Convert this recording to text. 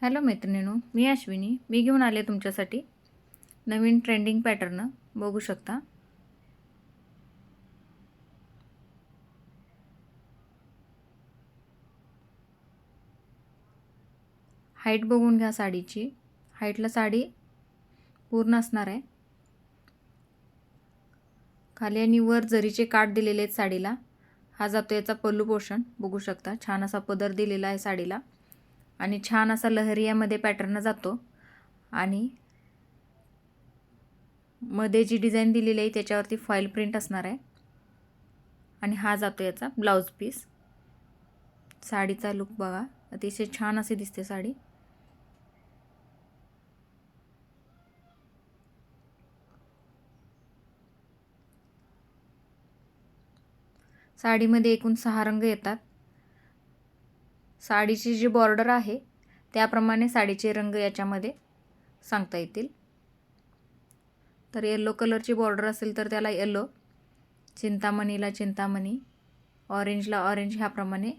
Hello मैत्रिणींनो, मी अश्विनी. मी घेऊन आले तुमच्यासाठी नवीन ट्रेंडिंग पॅटर्न. बघू शकता. हाईट बघून घ्या साडीची. हाईटला साडी पूर्ण असणार आहे. खाली आणि वर जरीचे काठ दिलेले आहेत साडीला. हा जातो याचा पल्लू पोर्शन. बघू शकता, छान असा पदर दिलेला आहे साडीला आणि छान असा लहरियामध्ये पॅटर्न जातो. आणि मध्ये जी डिझाईन दिलेली आहे त्याच्यावरती फॉईल प्रिंट असणार आहे. आणि हा जातो याचा ब्लाउज पीस. साडीचा लुक बघा, अतिशय छान असे दिसते साडी. साडीमध्ये एकूण 6 रंग येतात. साडीची जी बॉर्डर आहे त्याप्रमाणे साडीचे रंग याच्यामध्ये सांगता येतील. तर येलो कलरची बॉर्डर असेल तर त्याला येलो, चिंतामणीला चिंतामणी, ऑरेंजला ऑरेंज, ह्याप्रमाणे